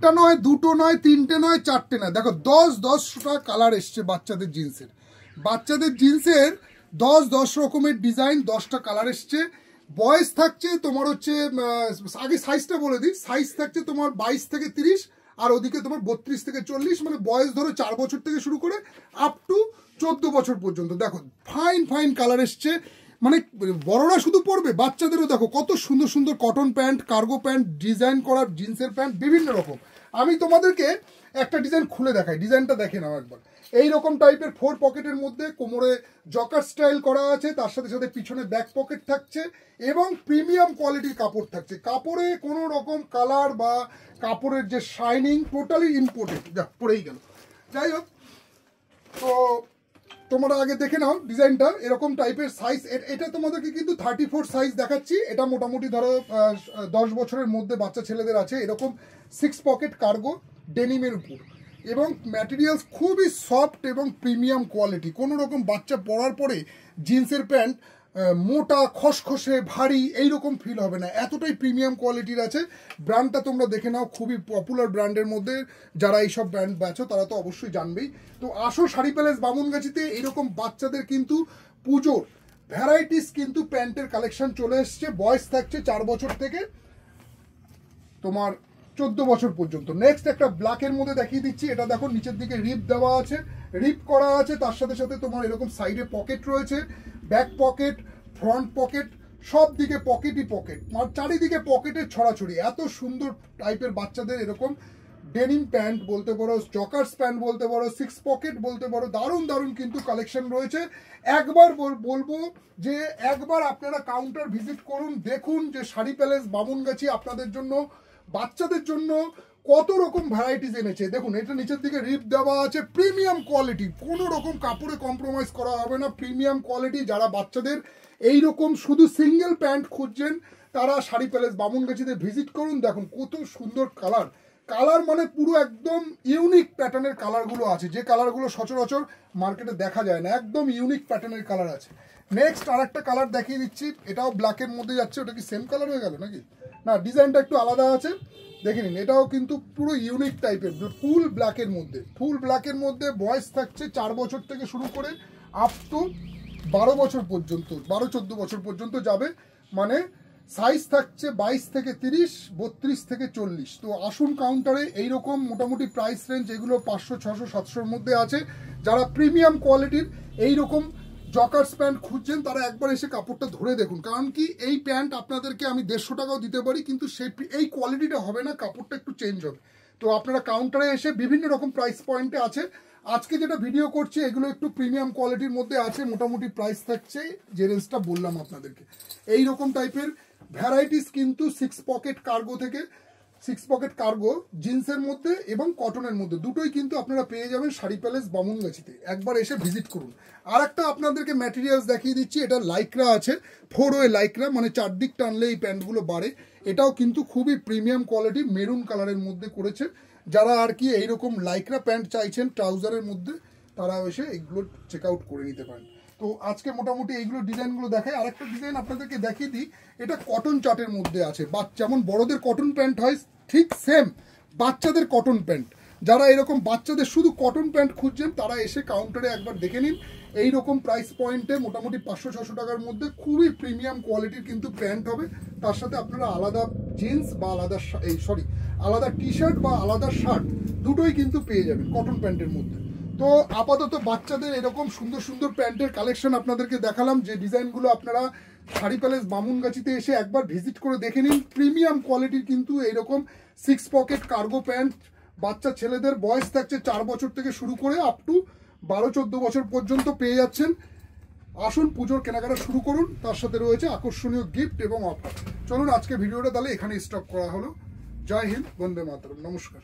একটা নয়, দুটো নয়, তিনটে নয়, চারটে নয়, দেখো 10-10টা কালার এসছে বাচ্চাদের জিন্সের। বাচ্চাদের জিন্সের 10 রকমের ডিজাইন, 10টা কালার এসছে। বয়স থাকছে তোমার হচ্ছে, আগে সাইজটা বলে দিই, সাইজ থাকছে তোমার 22 থেকে 30, আর ওদিকে তোমার 32 থেকে 40, মানে বয়স ধরো 4 বছর থেকে শুরু করে আপ টু 14 বছর পর্যন্ত। দেখো ফাইন ফাইন কালার এসছে, মানে বড়রা শুধু পরবে, বাচ্চাদেরও দেখো কত সুন্দর সুন্দর cotton pant, cargo pant, design করা জিন্সের প্যান্ট বিভিন্ন রকম। আমি তোমাদেরকে একটা ডিজাইন খুলে দেখাই, ডিজাইনটা দেখে নাও একবার। এইরকম টাইপের 4 পকেটের মধ্যে কোমরে জকার স্টাইল করা আছে, তার সাথে সাথে পিছনে ব্যাক পকেট থাকছে এবং প্রিমিয়াম কোয়ালিটির কাপড় থাকছে। কাপড়ে কোনো রকম কালার বা কাপড়ের যে শাইনিং টোটালি ইম্পোর্টেড, যা পরেই গেল। যাই হোক, তো তোমরা আগে দেখে নাও ডিজাইনটা, এরকম টাইপের সাইজ। এটা তোমাদেরকে কিন্তু 34 সাইজ দেখাচ্ছি। এটা মোটামুটি ধরো 10 বছরের মধ্যে বাচ্চা ছেলেদের আছে। এরকম 6 পকেট কার্গো ডেনিমের উপর, এবং ম্যাটেরিয়ালস খুবই সফট এবং প্রিমিয়াম কোয়ালিটি। কোনো রকম বাচ্চা পরার পরে জিন্সের প্যান্ট মোটা খসখসে ভারী এইরকম ফিল হবে না, এতটাই প্রিমিয়াম কোয়ালিটির আছে। ব্র্যান্ডটা তোমরা দেখে নাও, খুবই পপুলার ব্র্যান্ডের মধ্যে। যারা এইসব ব্র্যান্ড বেচো তারা তো অবশ্যই জানবেই। তো আসো শাড়ি প্যালেস বামুনগাছিতে, এইরকম বাচ্চাদের কিন্তু পুজোর ভ্যারাইটিস কিন্তু প্যান্টের কালেকশন চলে এসছে। বয়স থাকছে 4 বছর থেকে তোমার 14 বছর পর্যন্ত। নেক্সট একটা ব্ল্যাকের মধ্যে দেখিয়ে দিচ্ছি। এটা দেখো নিচের দিকে রিপ দেওয়া আছে, রিপ করা আছে, তার সাথে সাথে তোমার এরকম সাইডে পকেট রয়েছে, ব্যাক পকেট, ফ্রন্ট পকেট, সব দিকে পকেটই পকেট, আর চারিদিকে পকেটের ছড়াছড়ি। এত সুন্দর টাইপের বাচ্চাদের এরকম ডেনিম প্যান্ট বলতে পারো, জকার্স প্যান্ট বলতে পারো, 6 পকেট বলতে পারো, দারুণ দারুণ কিন্তু কালেকশন রয়েছে। একবার বলবো যে একবার আপনারা কাউন্টার ভিজিট করুন, দেখুন যে শাড়ি প্যালেস বামুনগাছি আপনাদের জন্য, বাচ্চাদের জন্য কত রকম ভ্যারাইটিস এনেছে। দেখুন এটা নিচের দিকে রিপ দেওয়া আছে, প্রিমিয়াম কোয়ালিটি, কোনো রকম কাপড়ে কম্প্রোমাইজ করা হবে না, প্রিমিয়াম কোয়ালিটি। যারা বাচ্চাদের এইরকম শুধু সিঙ্গেল প্যান্ট খুঁজছেন তারা শাড়ি প্যালেস বামুনগাছিতে ভিজিট করুন। দেখুন কত সুন্দর কালার, কালার মানে পুরো একদম ইউনিক প্যাটার্নের কালারগুলো আছে, যে কালারগুলো সচরাচর মার্কেটে দেখা যায় না, একদম ইউনিক প্যাটার্নের কালার আছে। নেক্সট আর একটা কালার দেখিয়ে দিচ্ছি, এটাও ব্ল্যাকের মধ্যে যাচ্ছে। ওটা কি সেম কালার হয়ে গেল নাকি? না, ডিজাইনটা একটু আলাদা আছে, দেখে নিন। এটাও কিন্তু পুরো ইউনিক টাইপের ফুল ব্ল্যাকের মধ্যে, ফুল ব্ল্যাকের মধ্যে। বয়স থাকছে 4 বছর থেকে শুরু করে আপ টু 12 বছর পর্যন্ত, 12-14 বছর পর্যন্ত যাবে। মানে সাইজ থাকছে 22 থেকে 30, 32 থেকে 40। তো আসুন কাউন্টারে, এইরকম মোটামুটি প্রাইস রেঞ্জ এগুলো 500, 600, 700-র মধ্যে আছে। যারা প্রিমিয়াম কোয়ালিটির এইরকম জকার্স প্যান্ট খুঁজছেন তারা একবার এসে কাপড়টা ধরে দেখুন। কারণ কি এই প্যান্ট আপনাদেরকে আমি 150 টাকাও দিতে পারি, কিন্তু এই কোয়ালিটিটা হবে না, কাপড়টা একটু চেঞ্জ হবে। তো আপনারা কাউন্টারে এসে বিভিন্ন রকম প্রাইস পয়েন্টে আছে। আজকে যেটা ভিডিও করছি এগুলো একটু প্রিমিয়াম কোয়ালিটির মধ্যে আছে, মোটামুটি প্রাইস থাকছে যে রেঞ্জটা বললাম আপনাদেরকে। এই রকম টাইপের ভ্যারাইটিস কিন্তু 6 পকেট কার্গো থেকে, 6 পকেট কার্গো জিন্সের মধ্যে এবং কটনের মধ্যে দুটোই কিন্তু আপনারা পেয়ে যাবেন শাড়ি প্যালেস বামুনগাছিতে। একবার এসে ভিজিট করুন। আর একটা আপনাদেরকে ম্যাটেরিয়ালস দেখিয়ে দিচ্ছি, এটা লাইক্রা আছে, 4 ওয়ে লাইক্রা, মানে চারদিক টানলে এই প্যান্টগুলো বাড়ে। এটাও কিন্তু খুবই প্রিমিয়াম কোয়ালিটি, মেরুন কালারের মধ্যে করেছে। যারা আর কি এইরকম লাইক্রা প্যান্ট চাইছেন ট্রাউজারের মধ্যে, তারা এসে এগুলো চেক আউট করে নিতে পারেন। তো আজকে মোটামুটি এইগুলো ডিজাইনগুলো দেখাই। আরেকটা ডিজাইন আপনাদেরকে দেখিয়ে দিই, এটা কটন চার্টের মধ্যে আছে। যেমন বড়দের কটন প্যান্ট হয় ঠিক সেম বাচ্চাদের কটন প্যান্ট। যারা এরকম বাচ্চাদের শুধু কটন প্যান্ট খুঁজছেন তারা এসে কাউন্টারে একবার দেখে নিন। এইরকম প্রাইস পয়েন্টে মোটামুটি 500-600 টাকার মধ্যে খুবই প্রিমিয়াম কোয়ালিটির কিন্তু প্যান্ট হবে। তার সাথে আপনারা আলাদা জিন্স বা আলাদা টি শার্ট বা আলাদা শার্ট দুটোই কিন্তু পেয়ে যাবেন কটন প্যান্টের মধ্যে। তো আপাতত বাচ্চাদের এরকম সুন্দর সুন্দর প্যান্টের কালেকশন আপনাদেরকে দেখালাম, যে ডিজাইনগুলো আপনারা শাড়ি প্যালেস বামুনগাছিতে এসে একবার ভিজিট করে দেখে নিন। প্রিমিয়াম কোয়ালিটির কিন্তু এইরকম 6 পকেট কার্গো প্যান্ট বাচ্চা ছেলেদের বয়স থাকছে 4 বছর থেকে শুরু করে আপ টু 12-14 বছর পর্যন্ত পেয়ে যাচ্ছেন। আসুন পুজোর কেনাকাটা শুরু করুন, তার সাথে রয়েছে আকর্ষণীয় গিফট এবং অফার। চলুন আজকে ভিডিওটা তাহলে এখানে স্টপ করা হলো। জয় হিন্দ, বন্দে মাতরম, নমস্কার।